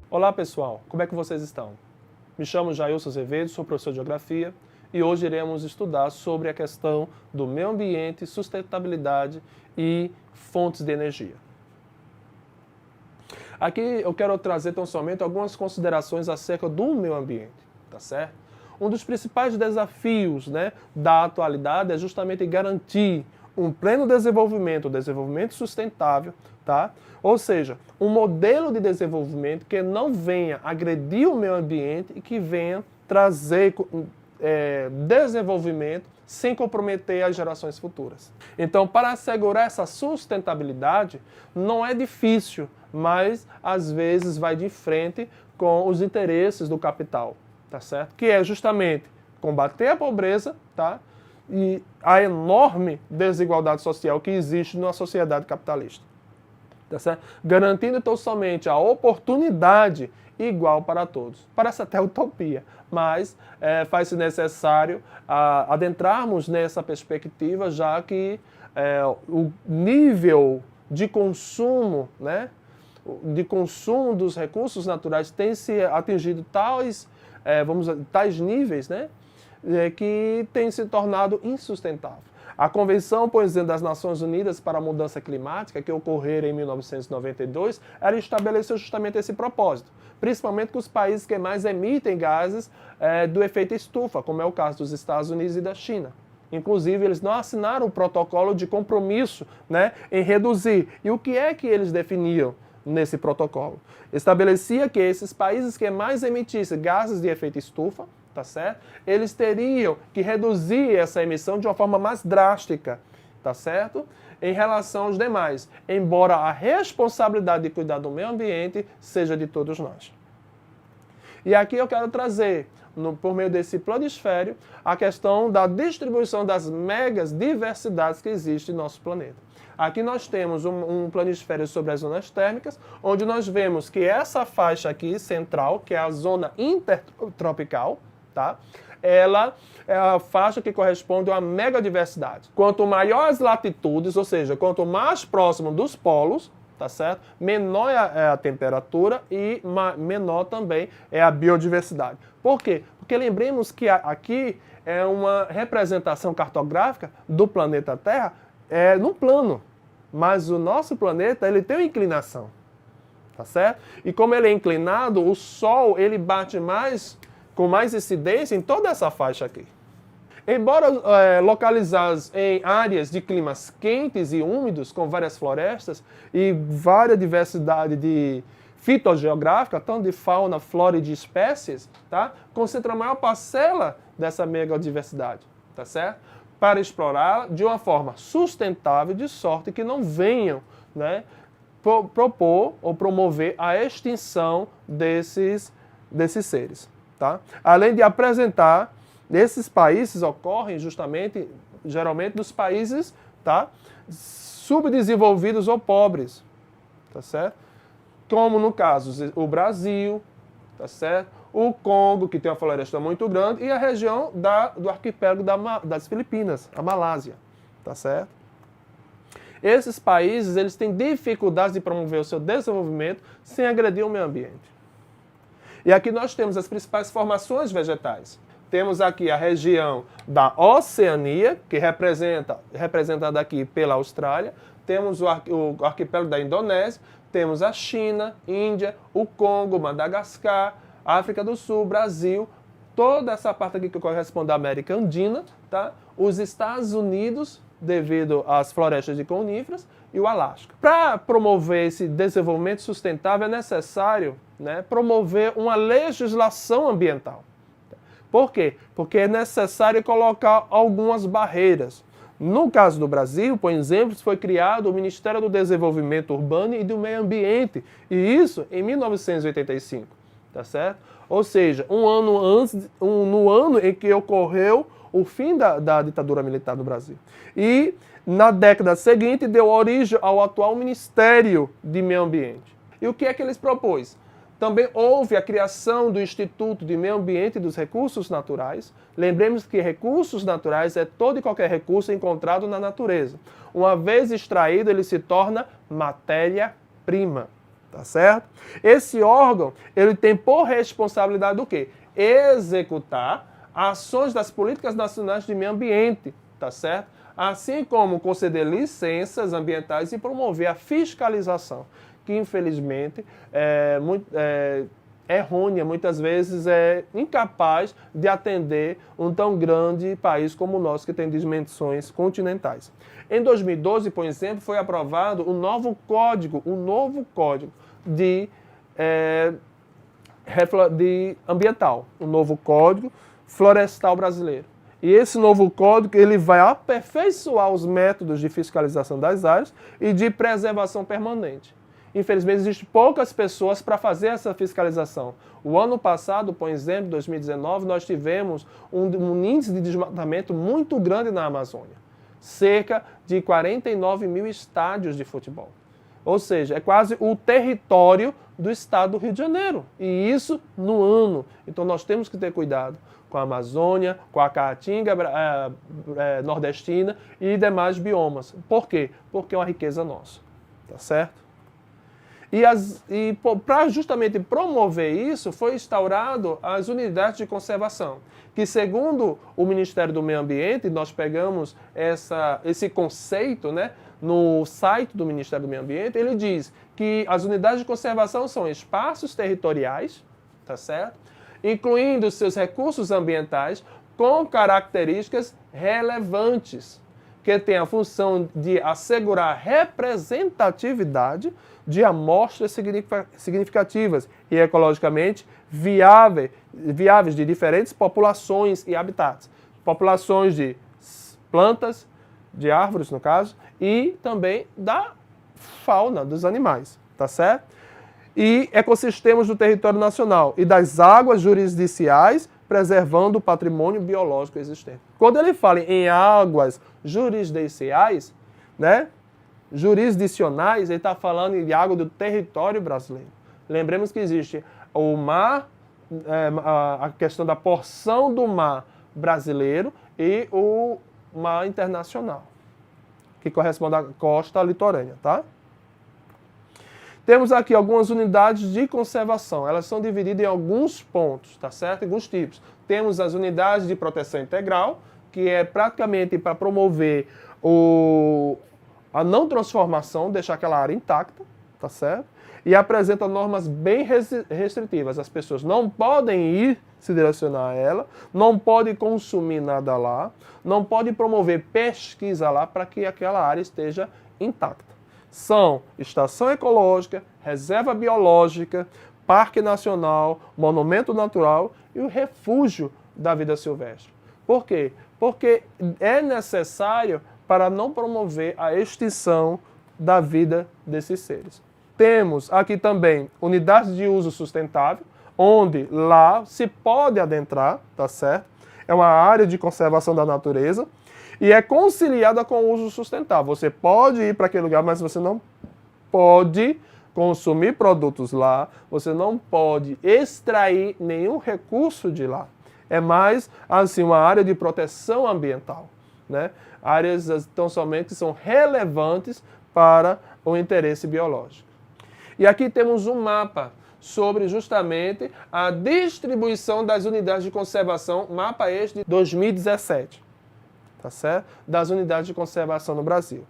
Olá pessoal, como é que vocês estão? Me chamo Jailson Azevedo, sou professor de Geografia e hoje iremos estudar sobre a questão do meio ambiente, sustentabilidade e fontes de energia. Aqui eu quero trazer tão somente algumas considerações acerca do meio ambiente, tá certo? Um dos principais desafios, da atualidade é justamente garantir um pleno desenvolvimento, desenvolvimento sustentável, tá? Ou seja, um modelo de desenvolvimento que não venha agredir o meio ambiente e que venha trazer desenvolvimento sem comprometer as gerações futuras. Então, para assegurar essa sustentabilidade, não é difícil, mas às vezes vai de frente com os interesses do capital, tá certo? Que é justamente combater a pobreza, tá? E a enorme desigualdade social que existe na sociedade capitalista, tá certo? Garantindo então somente a oportunidade igual para todos. Parece até utopia, mas faz-se necessário adentrarmos nessa perspectiva, já que o nível de consumo, dos recursos naturais tem se atingido tais níveis, que tem se tornado insustentável. A Convenção, por exemplo, das Nações Unidas para a Mudança Climática, que ocorreu em 1992, ela estabeleceu justamente esse propósito, principalmente com os países que mais emitem gases do efeito estufa, como é o caso dos Estados Unidos e da China. Inclusive, eles não assinaram o protocolo de compromisso em reduzir. E o que é que eles definiam nesse protocolo? Estabelecia que esses países que mais emitissem gases de efeito estufa, tá certo? Eles teriam que reduzir essa emissão de uma forma mais drástica, tá certo? Em relação aos demais, embora a responsabilidade de cuidar do meio ambiente seja de todos nós. E aqui eu quero trazer, por meio desse planisfério, a questão da distribuição das megas diversidades que existe em nosso planeta. Aqui nós temos um planisfério sobre as zonas térmicas, onde nós vemos que essa faixa aqui, central, que é a zona intertropical, tá? Ela é a faixa que corresponde a uma megadiversidade. Quanto maior as latitudes, ou seja, quanto mais próximo dos polos, tá certo? Menor é a temperatura e menor também é a biodiversidade. Por quê? Porque lembremos que aqui é uma representação cartográfica do planeta Terra num plano, mas o nosso planeta ele tem uma inclinação, tá certo? E como ele é inclinado, o Sol ele bate com mais incidência em toda essa faixa aqui. Embora localizados em áreas de climas quentes e úmidos, com várias florestas e vária diversidade de fitogeográfica, tanto de fauna, flora e de espécies, tá? Concentra a maior parcela dessa megadiversidade, tá certo? Para explorá-la de uma forma sustentável, de sorte que não venham propor ou promover a extinção desses seres. Tá? Além de apresentar, esses países ocorrem geralmente dos países subdesenvolvidos ou pobres, tá certo? Como no caso o Brasil, tá certo? O Congo, que tem uma floresta muito grande, e a região do arquipélago das Filipinas, a Malásia, tá certo? Esses países eles têm dificuldades de promover o seu desenvolvimento sem agredir o meio ambiente. E aqui nós temos as principais formações vegetais. Temos aqui a região da Oceania, que representada aqui pela Austrália. Temos o arquipélago da Indonésia. Temos a China, Índia, o Congo, Madagascar, África do Sul, Brasil. Toda essa parte aqui que corresponde à América Andina, tá? Os Estados Unidos, devido às florestas de coníferas, e o Alasca. Para promover esse desenvolvimento sustentável é necessário promover uma legislação ambiental. Por quê? Porque é necessário colocar algumas barreiras. No caso do Brasil, por exemplo, foi criado o Ministério do Desenvolvimento Urbano e do Meio Ambiente, e isso em 1985, tá certo? Ou seja, no ano em que ocorreu o fim da ditadura militar no Brasil. E na década seguinte deu origem ao atual Ministério de Meio Ambiente. E o que é que eles propôs? Também houve a criação do Instituto de Meio Ambiente e dos Recursos Naturais. Lembremos que recursos naturais é todo e qualquer recurso encontrado na natureza. Uma vez extraído, ele se torna matéria-prima. tá certo? Esse órgão, ele tem por responsabilidade o quê? Executar ações das políticas nacionais de meio ambiente, tá certo? Assim como conceder licenças ambientais e promover a fiscalização, que infelizmente é errônea, muitas vezes é incapaz de atender um tão grande país como o nosso, que tem dimensões continentais. Em 2012, por exemplo, foi aprovado um novo código de ambiental, um novo Código Florestal Brasileiro. E esse novo código ele vai aperfeiçoar os métodos de fiscalização das áreas e de preservação permanente. Infelizmente, existem poucas pessoas para fazer essa fiscalização. O ano passado, por exemplo, 2019, nós tivemos um índice de desmatamento muito grande na Amazônia. Cerca de 49 mil estádios de futebol. Ou seja, é quase o território do estado do Rio de Janeiro. E isso no ano. Então nós temos que ter cuidado com a Amazônia, com a Caatinga nordestina e demais biomas. Por quê? Porque é uma riqueza nossa. Tá certo? E para justamente promover isso, foi instaurado as unidades de conservação, que segundo o Ministério do Meio Ambiente, nós pegamos esse conceito, né, no site do Ministério do Meio Ambiente, ele diz que as unidades de conservação são espaços territoriais, tá certo? Incluindo seus recursos ambientais com características relevantes, que tem a função de assegurar representatividade de amostras significativas e ecologicamente viáveis de diferentes populações e habitats. Populações de plantas, de árvores no caso, e também da fauna, dos animais, tá certo? E ecossistemas do território nacional e das águas jurisdicionais, preservando o patrimônio biológico existente. Quando ele fala em águas jurisdicionais, né, jurisdicionais, ele está falando de água do território brasileiro. Lembremos que existe o mar, a questão da porção do mar brasileiro e o mar internacional, que corresponde à costa litorânea, tá? Temos aqui algumas unidades de conservação. Elas são divididas em alguns pontos, tá certo? Alguns tipos. Temos as unidades de proteção integral, que é praticamente para promover a não transformação, deixar aquela área intacta, tá certo? E apresenta normas bem restritivas. As pessoas não podem ir se direcionar a ela, não podem consumir nada lá, não podem promover pesquisa lá para que aquela área esteja intacta. São estação ecológica, reserva biológica, parque nacional, monumento natural e o refúgio da vida silvestre. Por quê? Porque é necessário para não promover a extinção da vida desses seres. Temos aqui também unidades de uso sustentável, onde lá se pode adentrar, tá certo? É uma área de conservação da natureza e é conciliada com o uso sustentável. Você pode ir para aquele lugar, mas você não pode consumir produtos lá, você não pode extrair nenhum recurso de lá. É mais, assim, uma área de proteção ambiental, né? Áreas tão somente que são relevantes para o interesse biológico. E aqui temos um mapa sobre justamente a distribuição das unidades de conservação, mapa este de 2017, tá certo? Das unidades de conservação no Brasil.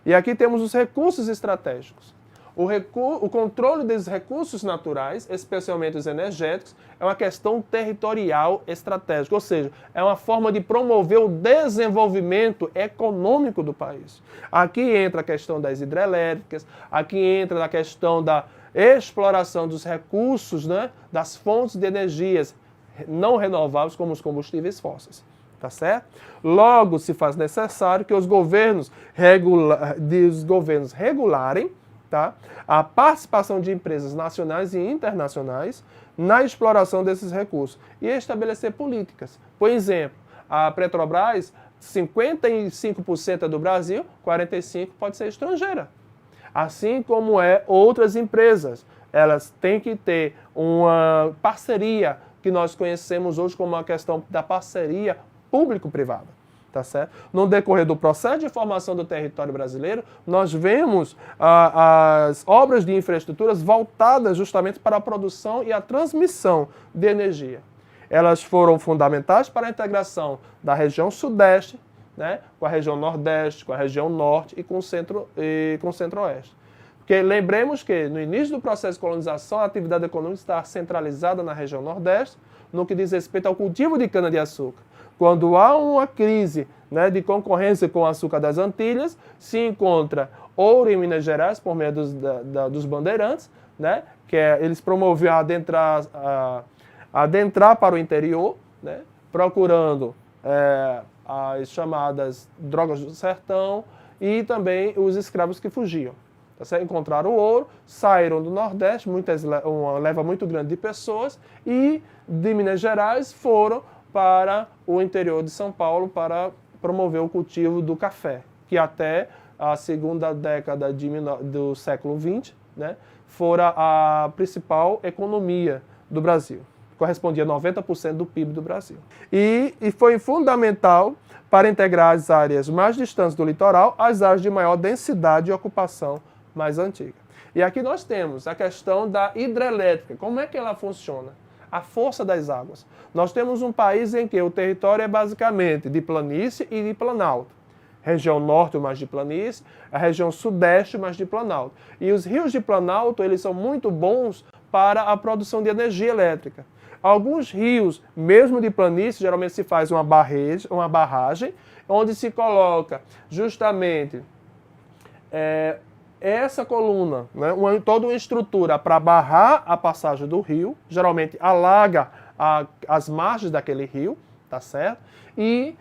E aqui temos os recursos estratégicos. O controle dos recursos naturais, especialmente os energéticos, é uma questão territorial estratégica, ou seja, é uma forma de promover o desenvolvimento econômico do país. Aqui entra a questão das hidrelétricas, aqui entra a questão da exploração dos recursos, né, das fontes de energias não renováveis, como os combustíveis fósseis. Tá certo? Logo, se faz necessário que os governos regularem, tá, a participação de empresas nacionais e internacionais na exploração desses recursos e estabelecer políticas. Por exemplo, a Petrobras, 55% é do Brasil, 45% pode ser estrangeira. Assim como outras empresas. Elas têm que ter uma parceria que nós conhecemos hoje como a questão da parceria público-privada. tá certo? No decorrer do processo de formação do território brasileiro, nós vemos as obras de infraestruturas voltadas justamente para a produção e a transmissão de energia. Elas foram fundamentais para a integração da região sudeste, né, com a região nordeste, com a região norte e com o centro-oeste. Porque lembremos que no início do processo de colonização, a atividade econômica está centralizada na região nordeste, no que diz respeito ao cultivo de cana-de-açúcar. Quando há uma crise, né, de concorrência com o açúcar das Antilhas, se encontra ouro em Minas Gerais por meio dos bandeirantes, né, eles promoviam adentrar para o interior, né, procurando as chamadas drogas do sertão e também os escravos que fugiam. Tá, encontraram o ouro, saíram do Nordeste, uma leva muito grande de pessoas, e de Minas Gerais foram para o interior de São Paulo para promover o cultivo do café, que até a segunda década do século XX, né, fora a principal economia do Brasil. Correspondia a 90% do PIB do Brasil. E foi fundamental para integrar as áreas mais distantes do litoral às áreas de maior densidade e ocupação mais antiga. E aqui nós temos a questão da hidrelétrica. Como é que ela funciona? A força das águas. Nós temos um país em que o território é basicamente de planície e de planalto. Região norte mais de planície, a região sudeste mais de planalto. E os rios de planalto, eles são muito bons para a produção de energia elétrica. Alguns rios, mesmo de planície, geralmente se faz uma barragem, onde se coloca justamente essa coluna, né, toda uma estrutura para barrar a passagem do rio, geralmente alaga as margens daquele rio, tá certo? E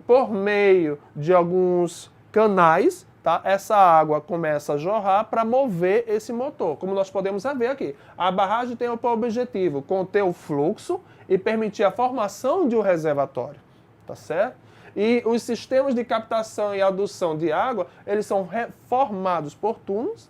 por meio de alguns canais, tá, essa água começa a jorrar para mover esse motor. Como nós podemos ver aqui, a barragem tem por objetivo conter o fluxo e permitir a formação de um reservatório, tá certo? E os sistemas de captação e adução de água, eles são formados por túneis,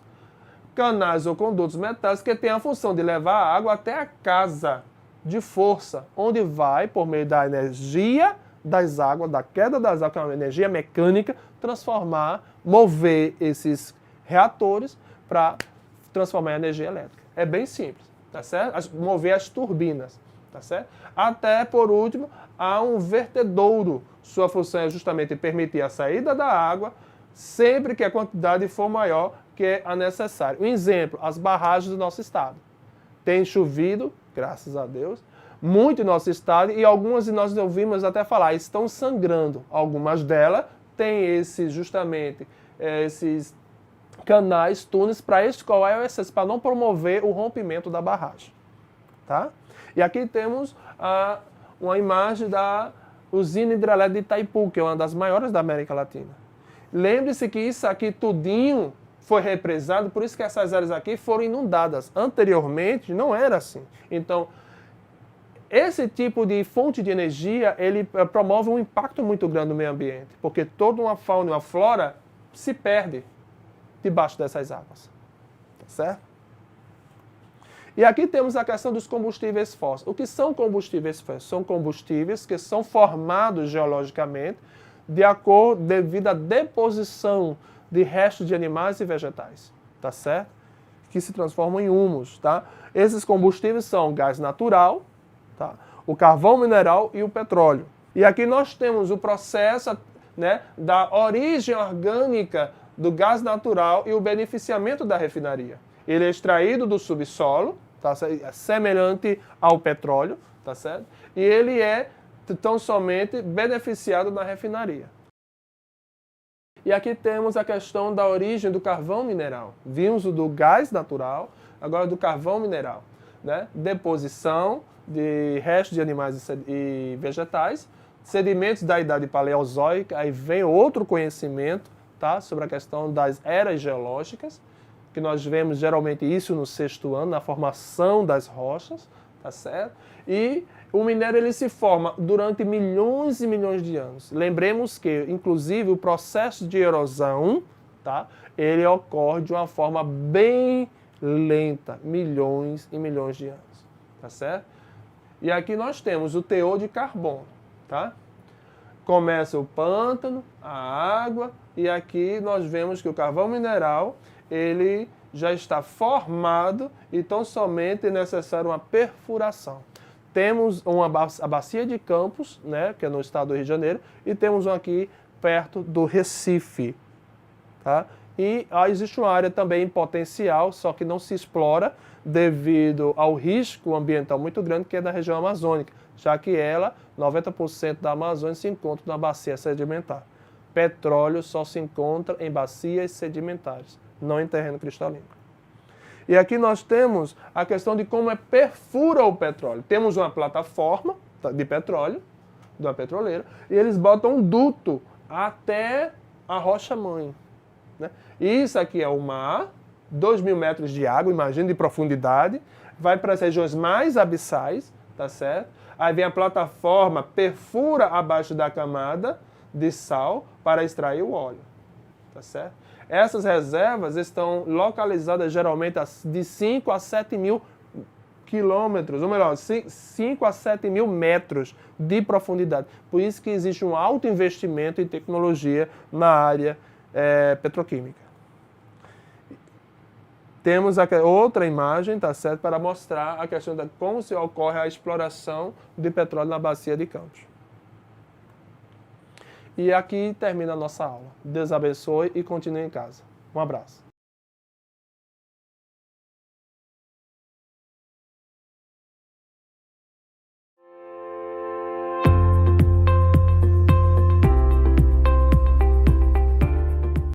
canais ou condutos metálicos que têm a função de levar a água até a casa de força, onde vai, por meio da energia das águas, da queda das águas, que é uma energia mecânica, mover esses reatores para transformar em energia elétrica. É bem simples, tá certo? Mover as turbinas, tá certo? Até, por último, há um vertedouro. Sua função é justamente permitir a saída da água sempre que a quantidade for maior que a necessária. Um exemplo, as barragens do nosso estado. Tem chovido, graças a Deus, muito em nosso estado, e algumas de nós ouvimos até falar, estão sangrando. Algumas delas têm justamente esses canais, túneis, para escoar o excesso, para não promover o rompimento da barragem. Tá? E aqui temos uma imagem da usina hidrelétrica de Itaipu, que é uma das maiores da América Latina. Lembre-se que isso aqui tudinho foi represado, por isso que essas áreas aqui foram inundadas. Anteriormente não era assim. Então, esse tipo de fonte de energia, ele promove um impacto muito grande no meio ambiente, porque toda uma fauna e uma flora se perde debaixo dessas águas. Tá certo? E aqui temos a questão dos combustíveis fósseis. O que são combustíveis fósseis? São combustíveis que são formados geologicamente devido à deposição de restos de animais e vegetais, tá certo? Que se transformam em humus, tá? Esses combustíveis são o gás natural, tá? O carvão mineral e o petróleo. E aqui nós temos o processo, né, da origem orgânica do gás natural e o beneficiamento da refinaria. Ele é extraído do subsolo, tá certo? Semelhante ao petróleo, tá certo? E ele é tão somente beneficiado na refinaria. E aqui temos a questão da origem do carvão mineral. Vimos o do gás natural, agora do carvão mineral, né? Deposição de restos de animais e vegetais, sedimentos da idade paleozoica, aí vem outro conhecimento, tá, sobre a questão das eras geológicas, que nós vemos geralmente isso no 6º ano, na formação das rochas, tá certo? E o minério ele se forma durante milhões e milhões de anos. Lembremos que, inclusive, o processo de erosão, tá, ele ocorre de uma forma bem lenta, milhões e milhões de anos, tá certo? E aqui nós temos o teor de carbono, tá? Começa o pântano, a água, e aqui nós vemos que o carvão mineral, ele já está formado e tão somente é necessário uma perfuração. Temos a bacia de Campos, né, que é no estado do Rio de Janeiro, e temos um aqui perto do Recife. Tá? E existe uma área também em potencial, só que não se explora devido ao risco ambiental muito grande, que é da região amazônica, já que 90% da Amazônia se encontra na bacia sedimentar. Petróleo só se encontra em bacias sedimentares, não em terreno cristalino. E aqui nós temos a questão de como perfura o petróleo. Temos uma plataforma de petróleo, de uma petroleira, e eles botam um duto até a rocha-mãe. Né? Isso aqui é o mar, 2.000 metros de água, imagina, de profundidade, vai para as regiões mais abissais, tá certo? Aí vem a plataforma, perfura abaixo da camada de sal para extrair o óleo, tá certo? Essas reservas estão localizadas geralmente de 5 a 7 mil quilômetros, ou melhor, 5 a 7 mil metros de profundidade. Por isso que existe um alto investimento em tecnologia na área petroquímica. Temos outra imagem, tá certo, para mostrar a questão de como se ocorre a exploração de petróleo na bacia de Campos. E aqui termina a nossa aula. Deus abençoe e continue em casa. Um abraço.